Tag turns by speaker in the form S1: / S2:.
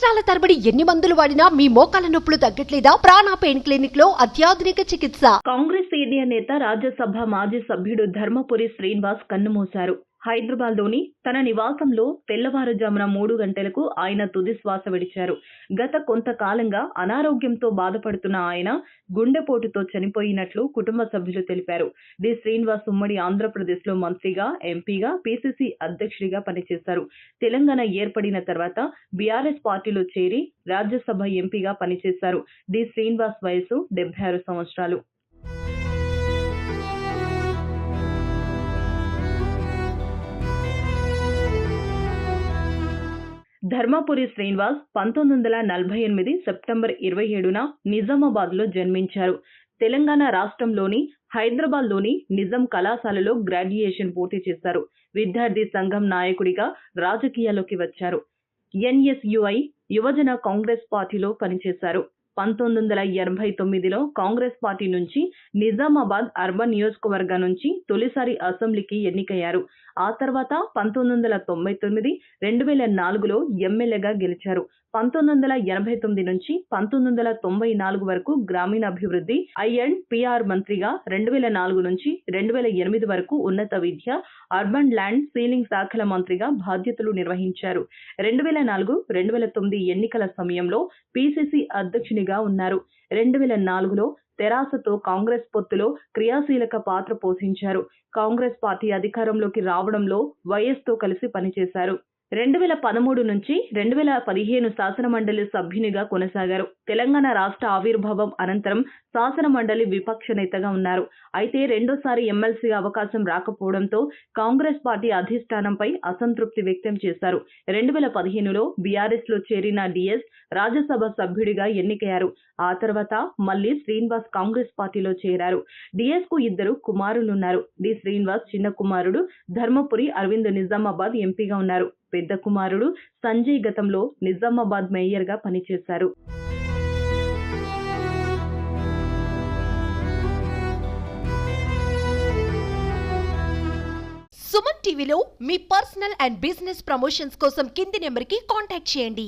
S1: సంవత్సరాల తరబడి ఎన్ని మందులు వాడినా మీ మోకాల నొప్పులు తగ్గట్లేదా? ప్రాణ పెయిన్ క్లినిక్ లో అత్యాధునిక చికిత్స. కాంగ్రెస్ సీనియర్ నేత, రాజ్యసభ మాజీ సభ్యుడు ధర్మపురి శ్రీనివాస్ కన్నుమూశారు. హైదరాబాద్లోని తన నివాసంలో తెల్లవారుజామున 3 గంటలకు ఆయన తుది శ్వాస విడిచారు. గత కొంతకాలంగా అనారోగ్యంతో బాధపడుతున్న ఆయన గుండెపోటుతో చనిపోయినట్లు కుటుంబ సభ్యులు తెలిపారు. డి. శ్రీనివాస్ ఉమ్మడి ఆంధ్రప్రదేశ్లో మంత్రిగా, ఎంపీగా, పీసీసీ అధ్యక్షుడిగా పనిచేశారు. తెలంగాణ ఏర్పడిన తర్వాత బీఆర్ఎస్ పార్టీలో చేరి రాజ్యసభ ఎంపీగా పనిచేశారు. డి. శ్రీనివాస్ వయసు 76 సంవత్సరాలు. ధర్మపురి శ్రీనివాస్ 1948 సెప్టెంబర్ 27న నిజామాబాద్లో జన్మించారు. తెలంగాణ రాష్ట్రంలోని హైదరాబాద్లోని నిజాం కళాశాలలో గ్రాడ్యుయేషన్ పూర్తి చేశారు. విద్యార్థి సంఘం నాయకుడిగా రాజకీయాల్లోకి వచ్చారు. ఎన్ఎస్యుఐ యువజన కాంగ్రెస్ పార్టీలో పనిచేశారు. 1989లో కాంగ్రెస్ పార్టీ నుంచి నిజామాబాద్ అర్బన్ నియోజకవర్గం నుంచి తొలిసారి అసెంబ్లీకి ఎన్నికయ్యారు. ఆ తర్వాత 1999, 2004లో ఎమ్మెల్యేగా గెలిచారు. 1989 నుంచి 1994 వరకు గ్రామీణాభివృద్ధి, ఐ&పిఆర్ మంత్రిగా, 2004 నుంచి 2008 వరకు ఉన్నత విద్య, అర్బన్ ల్యాండ్ సీలింగ్ శాఖల మంత్రిగా బాధ్యతలు నిర్వహించారు. 2004, 2009 ఎన్నికల సమయంలో పీసీసీ అధ్యక్షునిగా ఉన్నారు. 2004లో తెరాసతో కాంగ్రెస్ పొత్తులో క్రియాశీలక పాత్ర పోషించారు. కాంగ్రెస్ పార్టీ అధికారంలోకి రావడంలో వైఎస్తో కలిసి పనిచేశారు. 2013 నుంచి 2015 శాసనమండలి సభ్యునిగా కొనసాగారు. తెలంగాణ రాష్ట్ర ఆవిర్భావం అనంతరం శాసనమండలి విపక్ష నేతగా ఉన్నారు. అయితే రెండోసారి ఎమ్మెల్సీగా అవకాశం రాకపోవడంతో కాంగ్రెస్ పార్టీ అధిష్టానంపై అసంతృప్తి వ్యక్తం చేశారు. 2015లో బీఆర్ఎస్లో చేరిన డిఎస్ రాజ్యసభ సభ్యుడిగా ఎన్నికయ్యారు. ఆ తర్వాత మళ్లీ శ్రీనివాస్ కాంగ్రెస్ పార్టీలో చేరారు. డిఎస్కు 2 కుమారులున్నారు. డి. శ్రీనివాస్ చిన్న కుమారుడు ధర్మపురి అరవింద్ నిజామాబాద్ ఎంపీగా ఉన్నారు. పెద్ద కుమారుడు సంజయ్ గతంలో నిజామాబాద్ మేయర్గా పనిచేశారు.
S2: సుమన్ టీవీలో మీ పర్సనల్ అండ్ బిజినెస్ ప్రమోషన్స్ కోసం కింది నెంబర్కి కాంటాక్ట్ చేయండి.